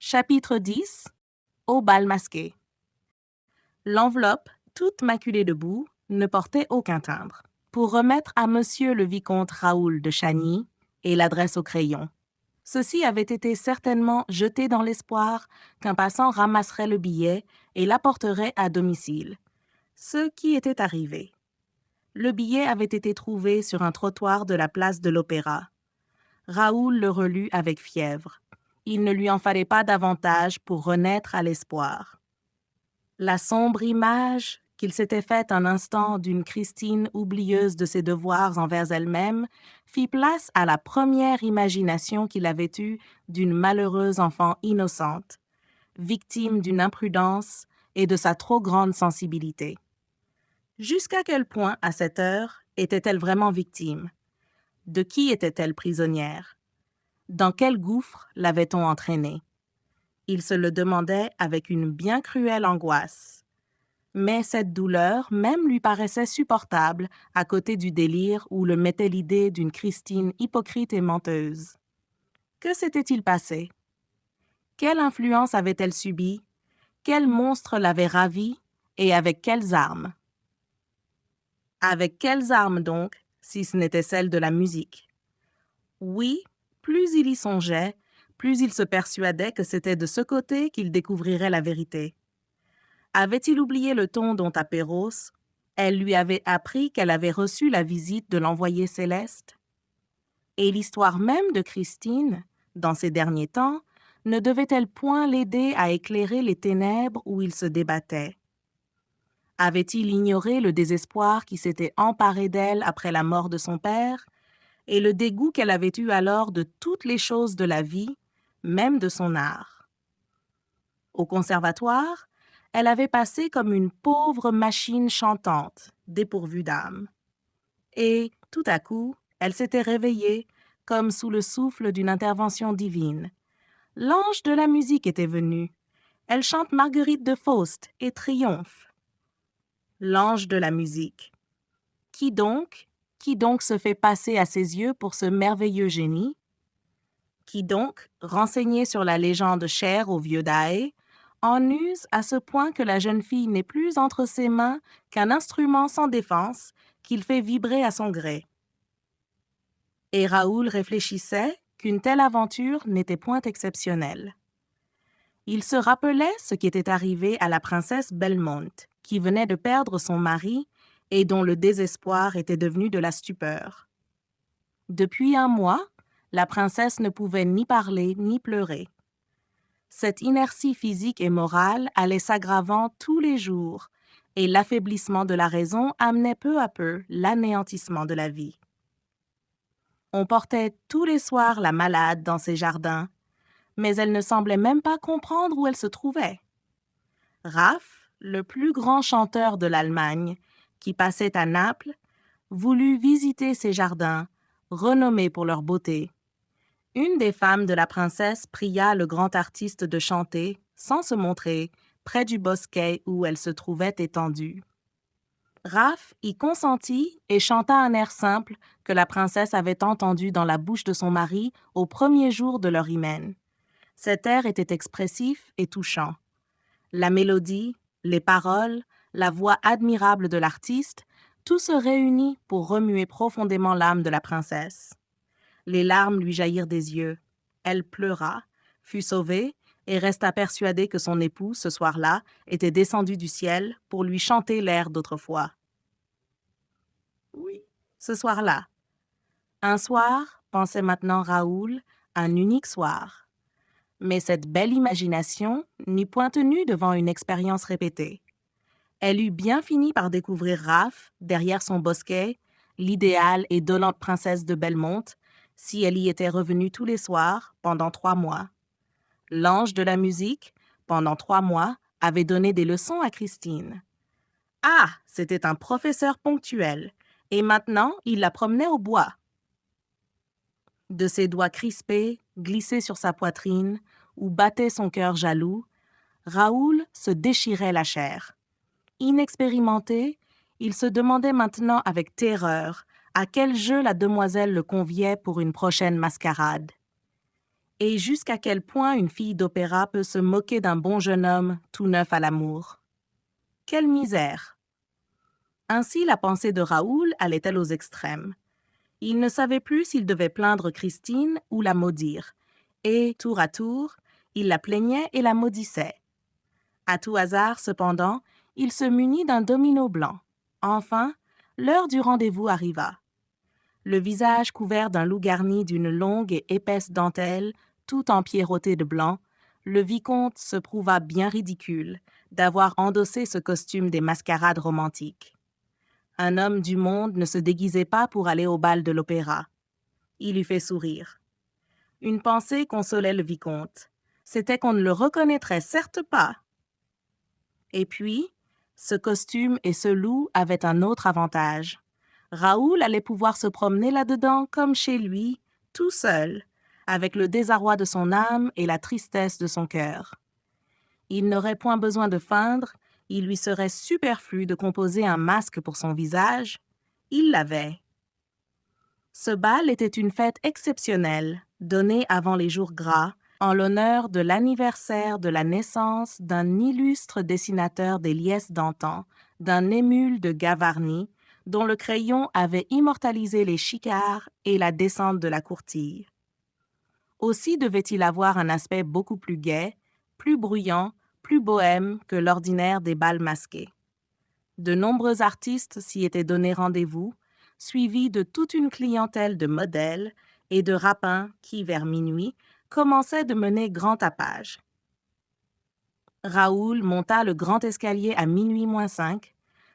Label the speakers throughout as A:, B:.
A: Chapitre 10. Au bal masqué. L'enveloppe, toute maculée de boue, ne portait aucun timbre. Pour remettre à monsieur le vicomte Raoul de Chagny et l'adresse au crayon. Ceci avait été certainement jeté dans l'espoir qu'un passant ramasserait le billet et l'apporterait à domicile. Ce qui était arrivé. Le billet avait été trouvé sur un trottoir de la place de l'Opéra. Raoul le relut avec fièvre. Il ne lui en fallait pas davantage pour renaître à l'espoir. La sombre image qu'il s'était faite un instant d'une Christine oublieuse de ses devoirs envers elle-même fit place à la première imagination qu'il avait eue d'une malheureuse enfant innocente, victime d'une imprudence et de sa trop grande sensibilité. Jusqu'à quel point, à cette heure, était-elle vraiment victime? De qui était-elle prisonnière? Dans quel gouffre l'avait-on entraînée? Il se le demandait avec une bien cruelle angoisse. Mais cette douleur même lui paraissait supportable à côté du délire où le mettait l'idée d'une Christine hypocrite et menteuse. Que s'était-il passé? Quelle influence avait-elle subie? Quel monstre l'avait ravie? Et avec quelles armes? Avec quelles armes donc, si ce n'était celle de la musique? Oui, plus il y songeait, plus il se persuadait que c'était de ce côté qu'il découvrirait la vérité. Avait-il oublié le ton dont à Pérouse, elle lui avait appris qu'elle avait reçu la visite de l'envoyé céleste? Et l'histoire même de Christine, dans ces derniers temps, ne devait-elle point l'aider à éclairer les ténèbres où il se débattait? Avait-il ignoré le désespoir qui s'était emparé d'elle après la mort de son père et le dégoût qu'elle avait eu alors de toutes les choses de la vie, même de son art? Au conservatoire, elle avait passé comme une pauvre machine chantante, dépourvue d'âme. Et, tout à coup, elle s'était réveillée, comme sous le souffle d'une intervention divine. L'ange de la musique était venu. Elle chante Marguerite de Faust et triomphe. L'ange de la musique. Qui donc se fait passer à ses yeux pour ce merveilleux génie? Qui donc, renseigné sur la légende chère au vieux Daae, en use à ce point que la jeune fille n'est plus entre ses mains qu'un instrument sans défense qu'il fait vibrer à son gré. Et Raoul réfléchissait qu'une telle aventure n'était point exceptionnelle. Il se rappelait ce qui était arrivé à la princesse Belmont, qui venait de perdre son mari et dont le désespoir était devenu de la stupeur. Depuis un mois, la princesse ne pouvait ni parler ni pleurer. Cette inertie physique et morale allait s'aggravant tous les jours, et l'affaiblissement de la raison amenait peu à peu l'anéantissement de la vie. On portait tous les soirs la malade dans ses jardins, mais elle ne semblait même pas comprendre où elle se trouvait. Raff, le plus grand chanteur de l'Allemagne, qui passait à Naples, voulut visiter ces jardins, renommés pour leur beauté. Une des femmes de la princesse pria le grand artiste de chanter, sans se montrer, près du bosquet où elle se trouvait étendue. Raff y consentit et chanta un air simple que la princesse avait entendu dans la bouche de son mari au premier jour de leur hymen. Cet air était expressif et touchant. La mélodie, les paroles, la voix admirable de l'artiste, tout se réunit pour remuer profondément l'âme de la princesse. Les larmes lui jaillirent des yeux. Elle pleura, fut sauvée et resta persuadée que son époux, ce soir-là, était descendu du ciel pour lui chanter l'air d'autrefois. Oui, ce soir-là. Un soir, pensait maintenant Raoul, un unique soir. Mais cette belle imagination n'eut point tenu devant une expérience répétée. Elle eut bien fini par découvrir Raff, derrière son bosquet, l'idéale et dolente princesse de Belmont, si elle y était revenue tous les soirs, pendant 3 mois. L'ange de la musique, pendant 3 mois, avait donné des leçons à Christine. Ah, c'était un professeur ponctuel, et maintenant il la promenait au bois. De ses doigts crispés, glissés sur sa poitrine, où battait son cœur jaloux, Raoul se déchirait la chair. Inexpérimenté, il se demandait maintenant avec terreur à quel jeu la demoiselle le conviait pour une prochaine mascarade. Et jusqu'à quel point une fille d'opéra peut se moquer d'un bon jeune homme tout neuf à l'amour. Quelle misère! Ainsi la pensée de Raoul allait-elle aux extrêmes. Il ne savait plus s'il devait plaindre Christine ou la maudire. Et, tour à tour, il la plaignait et la maudissait. À tout hasard, cependant, il se munit d'un domino blanc. Enfin, l'heure du rendez-vous arriva. Le visage couvert d'un loup garni d'une longue et épaisse dentelle, tout empierroté de blanc, le vicomte se prouva bien ridicule d'avoir endossé ce costume des mascarades romantiques. Un homme du monde ne se déguisait pas pour aller au bal de l'opéra. Il eût fait sourire. Une pensée consolait le vicomte. C'était qu'on ne le reconnaîtrait certes pas. Et puis, ce costume et ce loup avaient un autre avantage. Raoul allait pouvoir se promener là-dedans comme chez lui, tout seul, avec le désarroi de son âme et la tristesse de son cœur. Il n'aurait point besoin de feindre, il lui serait superflu de composer un masque pour son visage. Il l'avait. Ce bal était une fête exceptionnelle, donnée avant les jours gras, en l'honneur de l'anniversaire de la naissance d'un illustre dessinateur des liesses d'antan, d'un émule de Gavarnie, dont le crayon avait immortalisé les chicards et la descente de la courtille. Aussi devait-il avoir un aspect beaucoup plus gai, plus bruyant, plus bohème que l'ordinaire des bals masqués. De nombreux artistes s'y étaient donné rendez-vous, suivis de toute une clientèle de modèles et de rapins qui, vers minuit, commençaient de mener grand tapage. Raoul monta le grand escalier à minuit moins 5,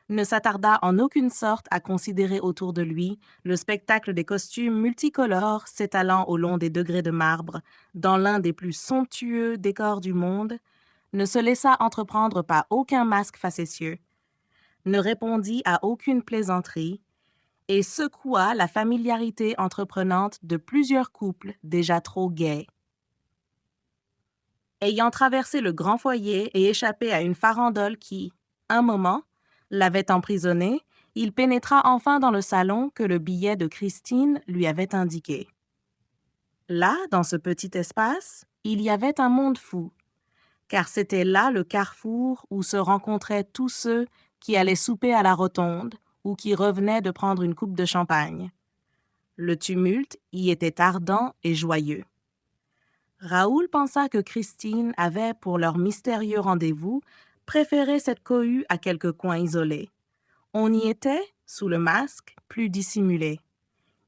A: ne s'attarda en aucune sorte à considérer autour de lui le spectacle des costumes multicolores s'étalant au long des degrés de marbre dans l'un des plus somptueux décors du monde, ne se laissa entreprendre par aucun masque facétieux, ne répondit à aucune plaisanterie et secoua la familiarité entreprenante de plusieurs couples déjà trop gais. Ayant traversé le grand foyer et échappé à une farandole qui, un moment, l'avait emprisonné, il pénétra enfin dans le salon que le billet de Christine lui avait indiqué. Là, dans ce petit espace, il y avait un monde fou, car c'était là le carrefour où se rencontraient tous ceux qui allaient souper à la rotonde ou qui revenaient de prendre une coupe de champagne. Le tumulte y était ardent et joyeux. Raoul pensa que Christine avait, pour leur mystérieux rendez-vous, préféré cette cohue à quelque coin isolé. On y était, sous le masque, plus dissimulé.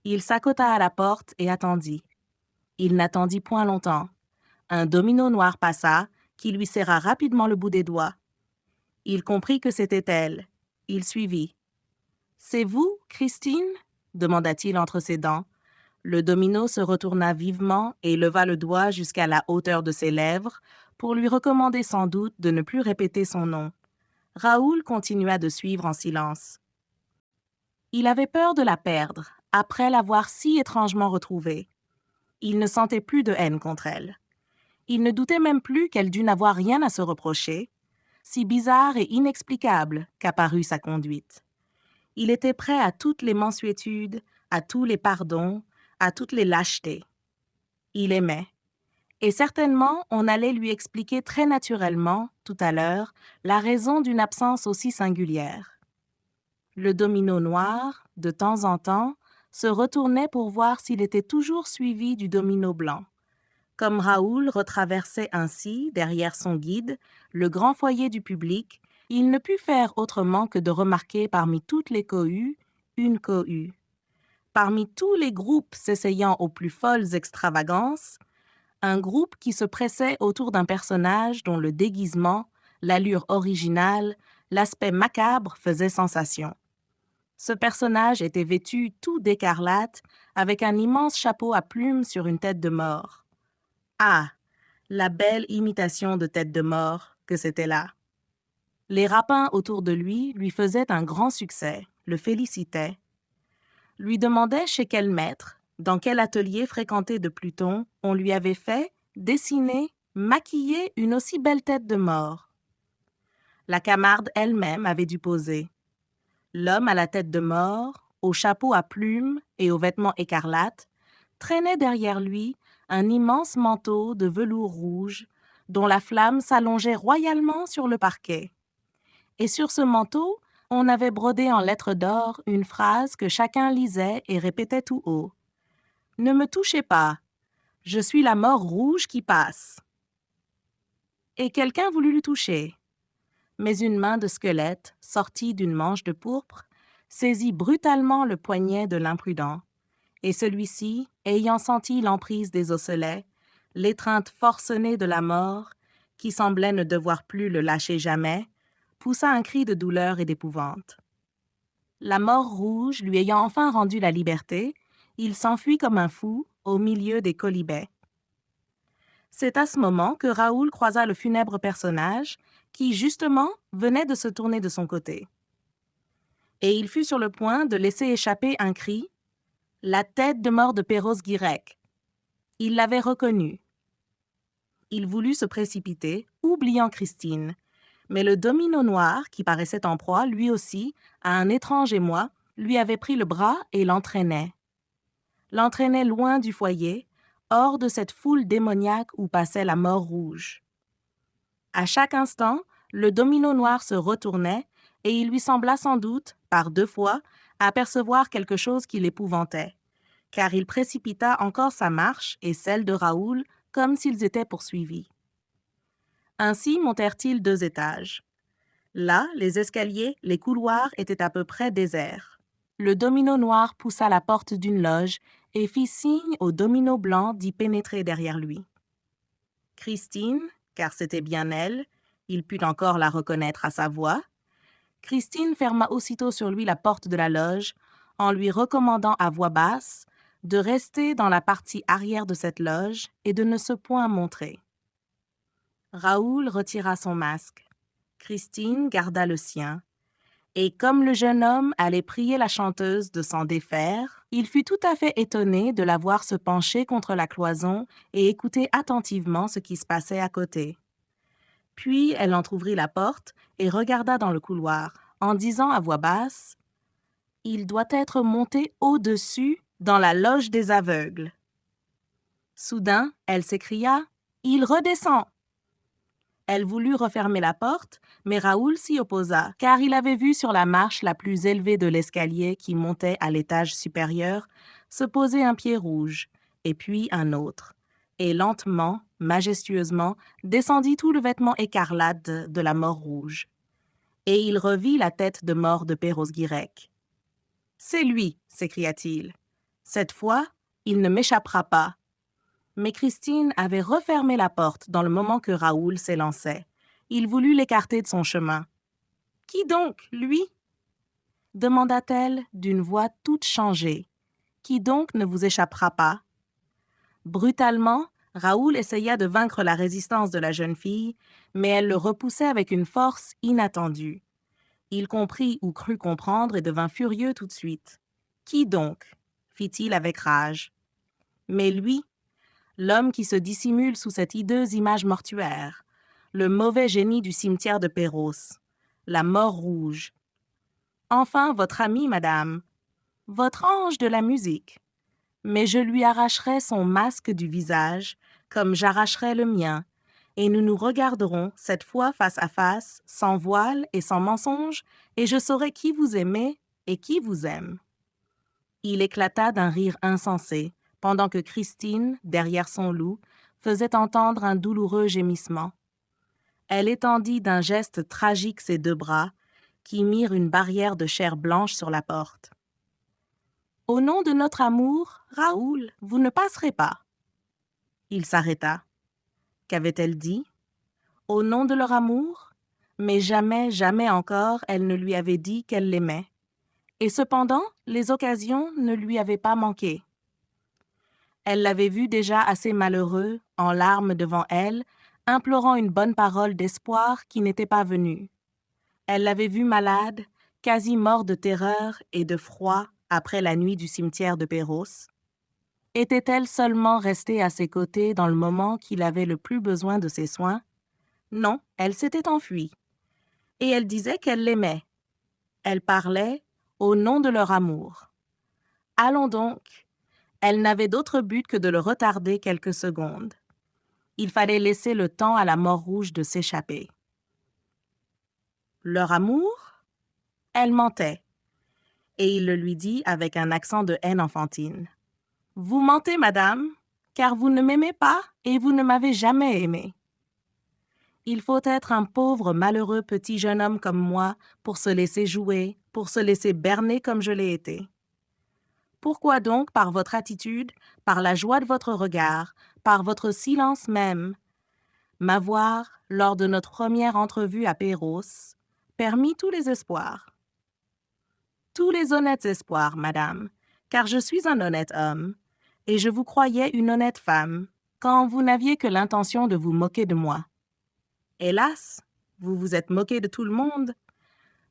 A: Il s'accota à la porte et attendit. Il n'attendit point longtemps. Un domino noir passa, qui lui serra rapidement le bout des doigts. Il comprit que c'était elle. Il suivit. « C'est vous, Christine ?» demanda-t-il entre ses dents. Le domino se retourna vivement et leva le doigt jusqu'à la hauteur de ses lèvres pour lui recommander sans doute de ne plus répéter son nom. Raoul continua de suivre en silence. Il avait peur de la perdre, après l'avoir si étrangement retrouvée. Il ne sentait plus de haine contre elle. Il ne doutait même plus qu'elle dût n'avoir rien à se reprocher, si bizarre et inexplicable qu'apparut sa conduite. Il était prêt à toutes les mansuétudes, à tous les pardons, à toutes les lâchetés. Il aimait. Et certainement, on allait lui expliquer très naturellement, tout à l'heure, la raison d'une absence aussi singulière. Le domino noir, de temps en temps, se retournait pour voir s'il était toujours suivi du domino blanc. Comme Raoul retraversait ainsi, derrière son guide, le grand foyer du public, il ne put faire autrement que de remarquer parmi toutes les cohues, une cohue. Parmi tous les groupes s'essayant aux plus folles extravagances, un groupe qui se pressait autour d'un personnage dont le déguisement, l'allure originale, l'aspect macabre faisaient sensation. Ce personnage était vêtu tout d'écarlate, avec un immense chapeau à plumes sur une tête de mort. Ah, la belle imitation de tête de mort que c'était là. Les rapins autour de lui faisaient un grand succès, le félicitaient. Lui demandaient chez quel maître, dans quel atelier fréquenté de Pluton, on lui avait fait, dessiner, maquiller une aussi belle tête de mort. La Camarde elle-même avait dû poser. L'homme à la tête de mort, au chapeau à plumes et aux vêtements écarlates, traînait derrière lui un immense manteau de velours rouge dont la flamme s'allongeait royalement sur le parquet. Et sur ce manteau, on avait brodé en lettres d'or une phrase que chacun lisait et répétait tout haut. « Ne me touchez pas, je suis la mort rouge qui passe. » Et quelqu'un voulut le toucher. Mais une main de squelette, sortie d'une manche de pourpre, saisit brutalement le poignet de l'imprudent, et celui-ci, ayant senti l'emprise des osselets, l'étreinte forcenée de la mort, qui semblait ne devoir plus le lâcher jamais, poussa un cri de douleur et d'épouvante. La mort rouge lui ayant enfin rendu la liberté, il s'enfuit comme un fou au milieu des quolibets. C'est à ce moment que Raoul croisa le funèbre personnage qui, justement, venait de se tourner de son côté. Et il fut sur le point de laisser échapper un cri « La tête de mort de Perros-Guirec !» Il l'avait reconnu. Il voulut se précipiter, oubliant Christine, mais le domino noir, qui paraissait en proie, lui aussi, à un étrange émoi, lui avait pris le bras et l'entraînait. L'entraînait loin du foyer, hors de cette foule démoniaque où passait la mort rouge. À chaque instant, le domino noir se retournait et il lui sembla sans doute, par 2 fois, apercevoir quelque chose qui l'épouvantait, car il précipita encore sa marche et celle de Raoul comme s'ils étaient poursuivis. Ainsi montèrent-ils 2 étages. Là, les escaliers, les couloirs étaient à peu près déserts. Le domino noir poussa la porte d'une loge et fit signe au domino blanc d'y pénétrer derrière lui. Christine, car c'était bien elle, il put encore la reconnaître à sa voix, Christine ferma aussitôt sur lui la porte de la loge en lui recommandant à voix basse de rester dans la partie arrière de cette loge et de ne se point montrer. Raoul retira son masque. Christine garda le sien. Et comme le jeune homme allait prier la chanteuse de s'en défaire, il fut tout à fait étonné de la voir se pencher contre la cloison et écouter attentivement ce qui se passait à côté. Puis elle entr'ouvrit la porte et regarda dans le couloir, en disant à voix basse « Il doit être monté au-dessus, dans la loge des aveugles. » Soudain, elle s'écria « Il redescend !» Elle voulut refermer la porte, mais Raoul s'y opposa, car il avait vu sur la marche la plus élevée de l'escalier qui montait à l'étage supérieur se poser un pied rouge, et puis un autre, et lentement, majestueusement, descendit tout le vêtement écarlate de la mort rouge. Et il revit la tête de mort de Perros-Guirec. « C'est lui !» s'écria-t-il. « Cette fois, il ne m'échappera pas. » Mais Christine avait refermé la porte dans le moment que Raoul s'élançait. Il voulut l'écarter de son chemin. « Qui donc, lui ?» demanda-t-elle d'une voix toute changée. « Qui donc ne vous échappera pas ?» Brutalement, Raoul essaya de vaincre la résistance de la jeune fille, mais elle le repoussait avec une force inattendue. Il comprit ou crut comprendre et devint furieux tout de suite. « Qui donc ?» fit-il avec rage. Mais lui, l'homme qui se dissimule sous cette hideuse image mortuaire, le mauvais génie du cimetière de Perros, la mort rouge. Enfin, votre ami, madame, votre ange de la musique. Mais je lui arracherai son masque du visage, comme j'arracherai le mien, et nous nous regarderons, cette fois face à face, sans voile et sans mensonge, et je saurai qui vous aimez et qui vous aime. » Il éclata d'un rire insensé, pendant que Christine, derrière son loup, faisait entendre un douloureux gémissement. Elle étendit d'un geste tragique ses 2 bras, qui mirent une barrière de chair blanche sur la porte. « Au nom de notre amour, Raoul, vous ne passerez pas. » Il s'arrêta. Qu'avait-elle dit? Au nom de leur amour? Mais jamais, jamais encore, elle ne lui avait dit qu'elle l'aimait. Et cependant, les occasions ne lui avaient pas manqué. Elle l'avait vu déjà assez malheureux, en larmes devant elle, implorant une bonne parole d'espoir qui n'était pas venue. Elle l'avait vu malade, quasi mort de terreur et de froid après la nuit du cimetière de Perros. Était-elle seulement restée à ses côtés dans le moment qu'il avait le plus besoin de ses soins? Non, elle s'était enfuie. Et elle disait qu'elle l'aimait. Elle parlait au nom de leur amour. Allons donc. Elle n'avait d'autre but que de le retarder quelques secondes. Il fallait laisser le temps à la mort rouge de s'échapper. Leur amour? Elle mentait. Et il le lui dit avec un accent de haine enfantine. « Vous mentez, madame, car vous ne m'aimez pas et vous ne m'avez jamais aimé. » Il faut être un pauvre, malheureux petit jeune homme comme moi pour se laisser jouer, pour se laisser berner comme je l'ai été. Pourquoi donc, par votre attitude, par la joie de votre regard, par votre silence même, m'avoir, lors de notre première entrevue à Péros, permis tous les espoirs? Tous les honnêtes espoirs, madame, car je suis un honnête homme, et je vous croyais une honnête femme, quand vous n'aviez que l'intention de vous moquer de moi. Hélas, vous vous êtes moqué de tout le monde.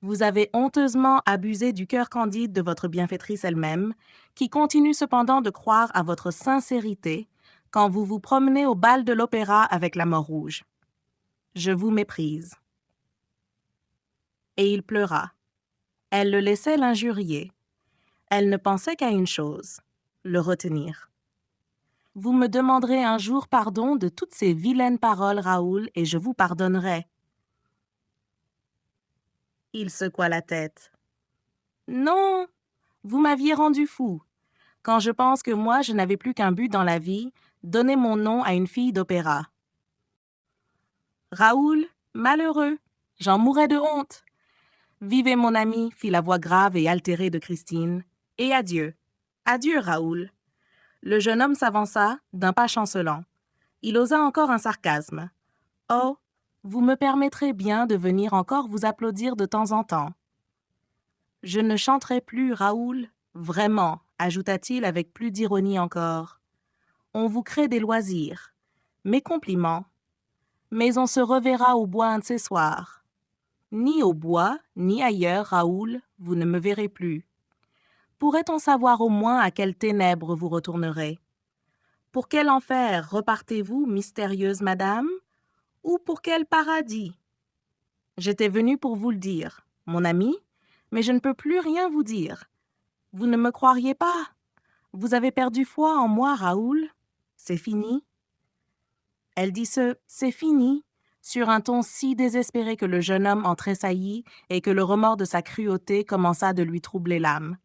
A: Vous avez honteusement abusé du cœur candide de votre bienfaitrice elle-même, qui continue cependant de croire à votre sincérité quand vous vous promenez au bal de l'opéra avec la mort rouge. Je vous méprise. Et il pleura. Elle le laissait l'injurier. Elle ne pensait qu'à une chose, le retenir. Vous me demanderez un jour pardon de toutes ces vilaines paroles, Raoul, et je vous pardonnerai. Il secoua la tête. Non, vous m'aviez rendu fou. Quand je pense que moi, je n'avais plus qu'un but dans la vie, donner mon nom à une fille d'opéra. Raoul, malheureux, j'en mourais de honte. Vivez, mon ami, fit la voix grave et altérée de Christine, et adieu. Adieu, Raoul. Le jeune homme s'avança, d'un pas chancelant. Il osa encore un sarcasme. Oh, vous me permettrez bien de venir encore vous applaudir de temps en temps. Je ne chanterai plus, Raoul, vraiment, ajouta-t-il avec plus d'ironie encore. On vous crée des loisirs. Mes compliments. Mais on se reverra au bois un de ces soirs. Ni au bois, ni ailleurs, Raoul, vous ne me verrez plus. Pourrait-on savoir au moins à quelles ténèbres vous retournerez? Pour quel enfer repartez-vous, mystérieuse madame? Ou pour quel paradis? J'étais venu pour vous le dire, mon ami, mais je ne peux plus rien vous dire. Vous ne me croiriez pas? Vous avez perdu foi en moi, Raoul? C'est fini? Elle dit ce « c'est fini » sur un ton si désespéré que le jeune homme en tressaillit et que le remords de sa cruauté commença de lui troubler l'âme.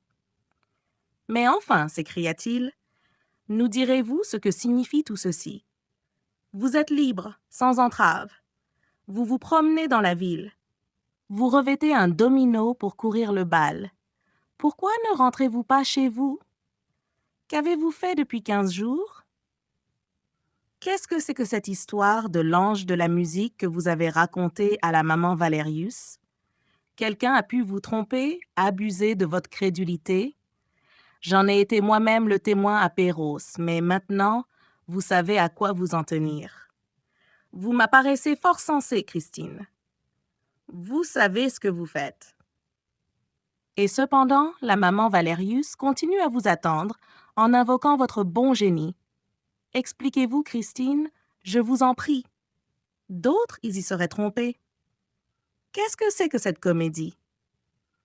A: « Mais enfin, s'écria-t-il, nous direz-vous ce que signifie tout ceci? Vous êtes libre, sans entrave. Vous vous promenez dans la ville. Vous revêtez un domino pour courir le bal. Pourquoi ne rentrez-vous pas chez vous? Qu'avez-vous fait depuis 15 jours? Qu'est-ce que c'est que cette histoire de l'ange de la musique que vous avez racontée à la maman Valerius? Quelqu'un a pu vous tromper, abuser de votre crédulité? J'en ai été moi-même le témoin à Péros, mais maintenant, vous savez à quoi vous en tenir. Vous m'apparaissez fort sensée, Christine. Vous savez ce que vous faites. Et cependant, la maman Valerius continue à vous attendre en invoquant votre bon génie. Expliquez-vous, Christine, je vous en prie. D'autres, ils y seraient trompés. Qu'est-ce que c'est que cette comédie?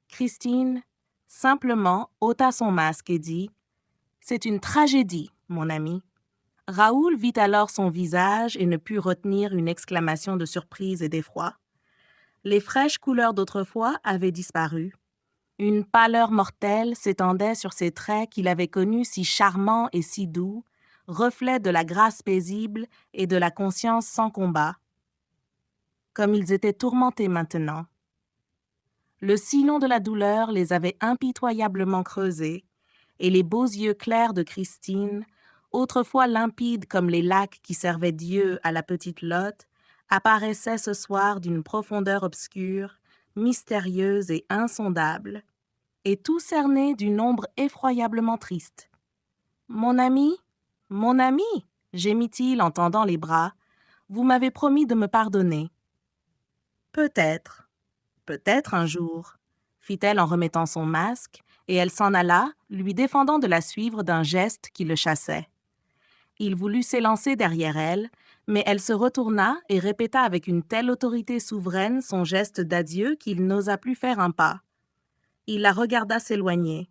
A: Christine, simplement, ôta son masque et dit « C'est une tragédie, mon ami. » Raoul vit alors son visage et ne put retenir une exclamation de surprise et d'effroi. Les fraîches couleurs d'autrefois avaient disparu. Une pâleur mortelle s'étendait sur ces traits qu'il avait connus si charmants et si doux, reflet de la grâce paisible et de la conscience sans combat. Comme ils étaient tourmentés maintenant. Le sillon de la douleur les avait impitoyablement creusés, et les beaux yeux clairs de Christine, autrefois limpides comme les lacs qui servaient Dieu à la petite Lotte, apparaissaient ce soir d'une profondeur obscure, mystérieuse et insondable, et tout cerné d'une ombre effroyablement triste. « Mon ami, gémit-il en tendant les bras, vous m'avez promis de me pardonner. »« Peut-être un jour, » fit-elle en remettant son masque, et elle s'en alla, lui défendant de la suivre d'un geste qui le chassait. Il voulut s'élancer derrière elle, mais elle se retourna et répéta avec une telle autorité souveraine son geste d'adieu qu'il n'osa plus faire un pas. Il la regarda s'éloigner.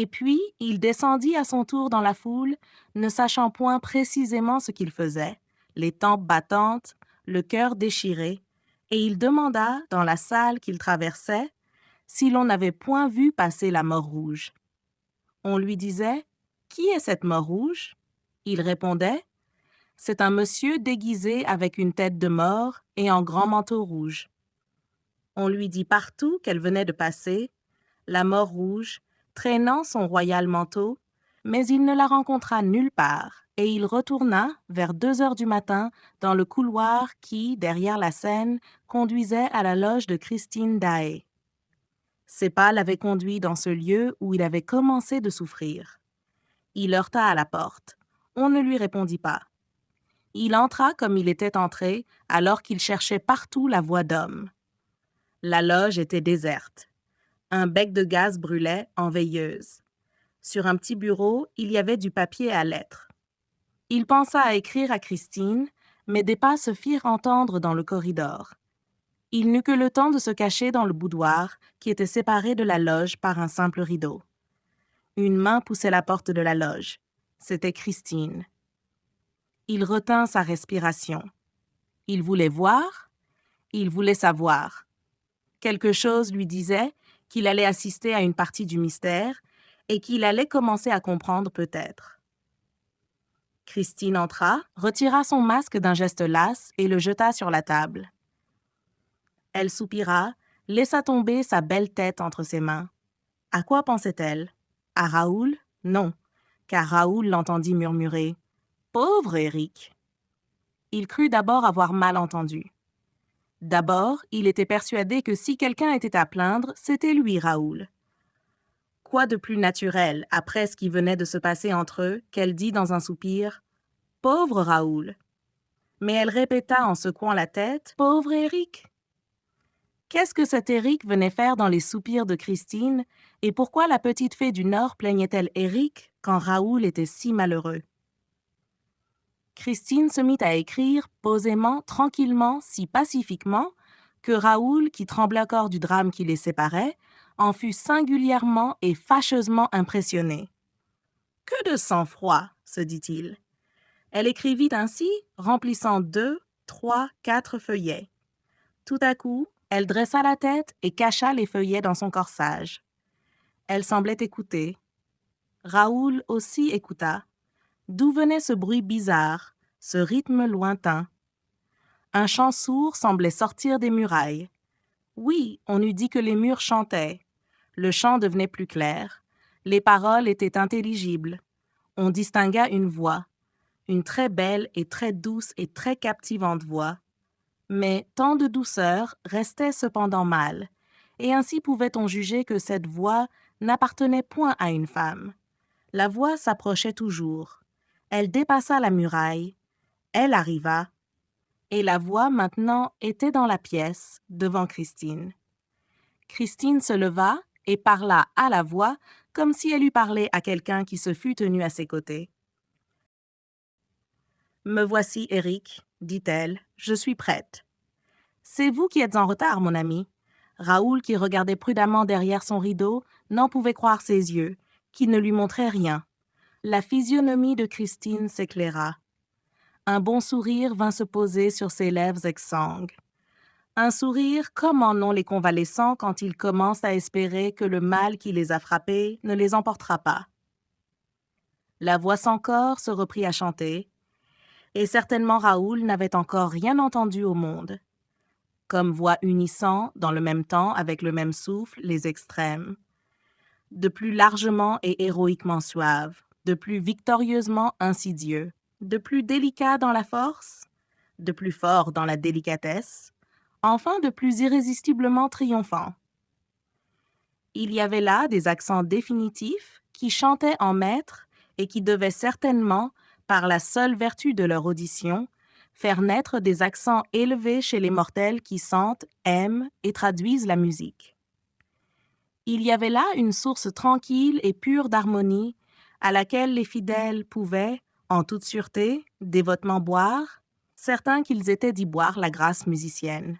A: Et puis, il descendit à son tour dans la foule, ne sachant point précisément ce qu'il faisait, les tempes battantes, le cœur déchiré, et il demanda, dans la salle qu'il traversait, si l'on n'avait point vu passer la mort rouge. On lui disait « Qui est cette mort rouge ?» Il répondait « C'est un monsieur déguisé avec une tête de mort et en grand manteau rouge. » On lui dit partout qu'elle venait de passer, la mort rouge, traînant son royal manteau, mais il ne la rencontra nulle part, et il retourna, vers 2 heures du matin, dans le couloir qui, derrière la scène, conduisait à la loge de Christine Daae. Ses pas l'avaient conduit dans ce lieu où il avait commencé de souffrir. Il heurta à la porte. On ne lui répondit pas. Il entra comme il était entré, alors qu'il cherchait partout la voix d'homme. La loge était déserte. Un bec de gaz brûlait en veilleuse. Sur un petit bureau, il y avait du papier à lettres. Il pensa à écrire à Christine, mais des pas se firent entendre dans le corridor. Il n'eut que le temps de se cacher dans le boudoir, qui était séparé de la loge par un simple rideau. Une main poussait la porte de la loge. C'était Christine. Il retint sa respiration. Il voulait voir, il voulait savoir. Quelque chose lui disait qu'il allait assister à une partie du mystère et qu'il allait commencer à comprendre peut-être. Christine entra, retira son masque d'un geste las et le jeta sur la table. Elle soupira, laissa tomber sa belle tête entre ses mains. À quoi pensait-elle? À Raoul? Non, car Raoul l'entendit murmurer « Pauvre Éric !» Il crut d'abord avoir mal entendu. D'abord, il était persuadé que si quelqu'un était à plaindre, c'était lui, Raoul. Quoi de plus naturel, après ce qui venait de se passer entre eux, qu'elle dit dans un soupir « Pauvre Raoul !» Mais elle répéta en secouant la tête « Pauvre Éric !» Qu'est-ce que cet Éric venait faire dans les soupirs de Christine, et pourquoi la petite fée du Nord plaignait-elle Éric quand Raoul était si malheureux? Christine se mit à écrire, posément, tranquillement, si pacifiquement, que Raoul, qui tremblait encore du drame qui les séparait, en fut singulièrement et fâcheusement impressionné. « Que de sang-froid !» se dit-il. Elle écrivit ainsi, remplissant 2, 3, 4 feuillets. Tout à coup, elle dressa la tête et cacha les feuillets dans son corsage. Elle semblait écouter. Raoul aussi écouta. D'où venait ce bruit bizarre, ce rythme lointain? Un chant sourd semblait sortir des murailles. Oui, on eût dit que les murs chantaient. Le chant devenait plus clair. Les paroles étaient intelligibles. On distingua une voix, une très belle et très douce et très captivante voix. Mais tant de douceur restait cependant mal, et ainsi pouvait-on juger que cette voix n'appartenait point à une femme. La voix s'approchait toujours. Elle dépassa la muraille. Elle arriva. Et la voix, maintenant, était dans la pièce, devant Christine. Christine se leva et parla à la voix comme si elle eût parlé à quelqu'un qui se fût tenu à ses côtés. « Me voici, Éric, dit-elle, je suis prête. »« C'est vous qui êtes en retard, mon ami. » Raoul, qui regardait prudemment derrière son rideau, n'en pouvait croire ses yeux, qui ne lui montraient rien. La physionomie de Christine s'éclaira. Un bon sourire vint se poser sur ses lèvres exsangues. Un sourire comme en ont les convalescents quand ils commencent à espérer que le mal qui les a frappés ne les emportera pas. La voix sans corps se reprit à chanter, et certainement Raoul n'avait encore rien entendu au monde. Comme voix unissant, dans le même temps, avec le même souffle, les extrêmes. De plus largement et héroïquement suave, de plus victorieusement insidieux, de plus délicat dans la force, de plus fort dans la délicatesse, enfin de plus irrésistiblement triomphant. Il y avait là des accents définitifs qui chantaient en maître et qui devaient certainement, par la seule vertu de leur audition, faire naître des accents élevés chez les mortels qui sentent, aiment et traduisent la musique. Il y avait là une source tranquille et pure d'harmonie à laquelle les fidèles pouvaient, en toute sûreté, dévotement boire, certains qu'ils étaient d'y boire la grâce musicienne.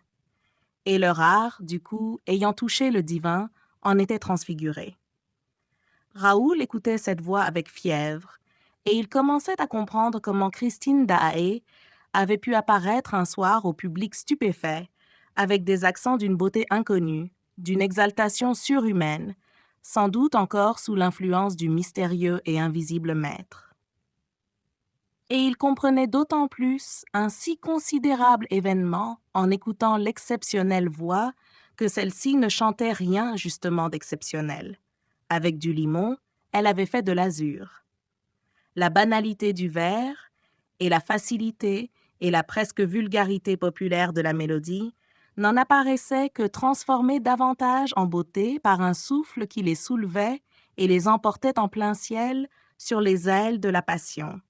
A: Et leur art, du coup, ayant touché le divin, en était transfiguré. Raoul écoutait cette voix avec fièvre, et il commençait à comprendre comment Christine Daae avait pu apparaître un soir au public stupéfait, avec des accents d'une beauté inconnue, d'une exaltation surhumaine, sans doute encore sous l'influence du mystérieux et invisible maître. Et il comprenait d'autant plus un si considérable événement en écoutant l'exceptionnelle voix que celle-ci ne chantait rien justement d'exceptionnel. Avec du limon, elle avait fait de l'azur. La banalité du vers et la facilité et la presque vulgarité populaire de la mélodie n'en apparaissaient que transformées davantage en beauté par un souffle qui les soulevait et les emportait en plein ciel sur les ailes de la passion.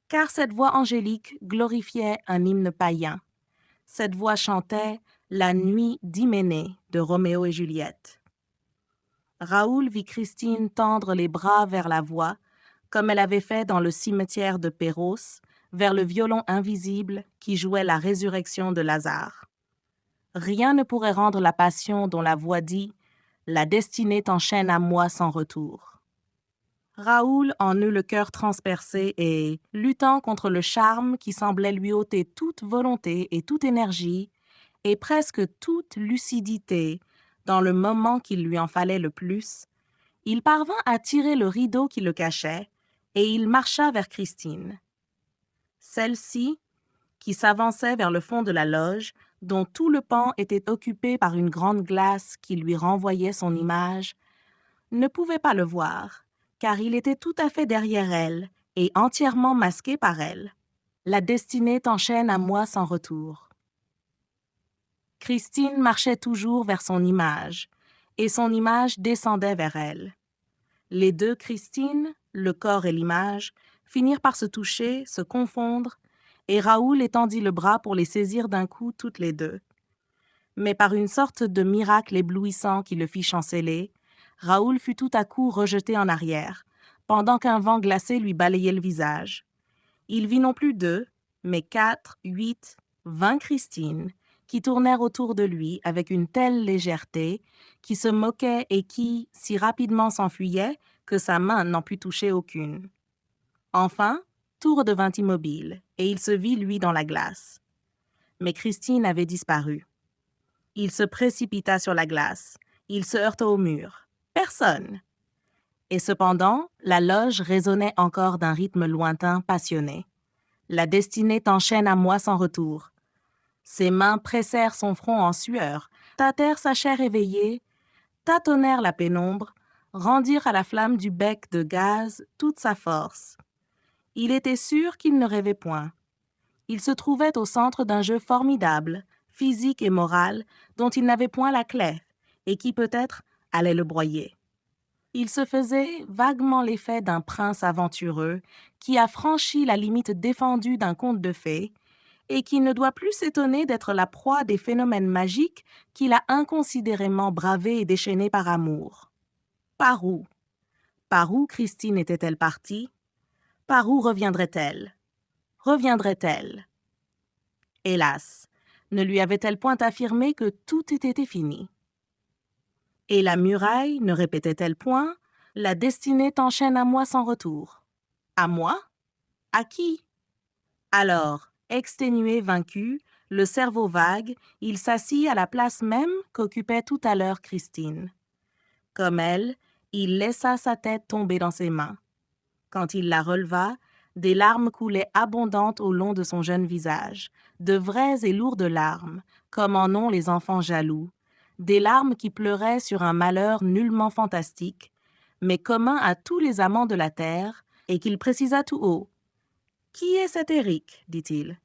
A: Car cette voix angélique glorifiait un hymne païen. Cette voix chantait La nuit d'Hyménée de Roméo et Juliette. Raoul vit Christine tendre les bras vers la voix, comme elle avait fait dans le cimetière de Péros, vers le violon invisible qui jouait la résurrection de Lazare. Rien ne pourrait rendre la passion dont la voix dit « La destinée t'enchaîne à moi sans retour ». Raoul en eut le cœur transpercé et, luttant contre le charme qui semblait lui ôter toute volonté et toute énergie, et presque toute lucidité, dans le moment qu'il lui en fallait le plus, il parvint à tirer le rideau qui le cachait, et il marcha vers Christine. Celle-ci, qui s'avançait vers le fond de la loge, dont tout le pan était occupé par une grande glace qui lui renvoyait son image, ne pouvait pas le voir, car il était tout à fait derrière elle et entièrement masqué par elle. La destinée t'enchaîne à moi sans retour. Christine marchait toujours vers son image, et son image descendait vers elle. Les deux Christines, le corps et l'image, finirent par se toucher, se confondre, et Raoul étendit le bras pour les saisir d'un coup toutes les deux. Mais par une sorte de miracle éblouissant qui le fit chanceler, Raoul fut tout à coup rejeté en arrière, pendant qu'un vent glacé lui balayait le visage. Il vit non plus 2, mais 4, 8, 20 Christines, qui tournèrent autour de lui avec une telle légèreté, qui se moquaient et qui, si rapidement s'enfuyaient, que sa main n'en put toucher aucune. Enfin, tout redevint immobile, et il se vit, lui, dans la glace. Mais Christine avait disparu. Il se précipita sur la glace. Il se heurta au mur. Personne. Et cependant, la loge résonnait encore d'un rythme lointain, passionné. La destinée t'enchaîne à moi sans retour. Ses mains pressèrent son front en sueur, tâtèrent sa chair éveillée, tâtonnèrent la pénombre, rendirent à la flamme du bec de gaz toute sa force. Il était sûr qu'il ne rêvait point. Il se trouvait au centre d'un jeu formidable, physique et moral, dont il n'avait point la clef, et qui peut-être allait le broyer. Il se faisait vaguement l'effet d'un prince aventureux qui a franchi la limite défendue d'un conte de fées et qui ne doit plus s'étonner d'être la proie des phénomènes magiques qu'il a inconsidérément bravés et déchaînés par amour. Par où? Par où Christine était-elle partie? Par où reviendrait-elle? Reviendrait-elle? Hélas, ne lui avait-elle point affirmé que tout était fini? Et la muraille ne répétait-elle point « La destinée t'enchaîne à moi sans retour ». À moi? À qui? Alors, exténué, vaincu, le cerveau vague, il s'assit à la place même qu'occupait tout à l'heure Christine. Comme elle, il laissa sa tête tomber dans ses mains. Quand il la releva, des larmes coulaient abondantes au long de son jeune visage, de vraies et lourdes larmes, comme en ont les enfants jaloux, des larmes qui pleuraient sur un malheur nullement fantastique, mais commun à tous les amants de la terre, et qu'il précisa tout haut. « Qui est cet Éric ?» dit-il.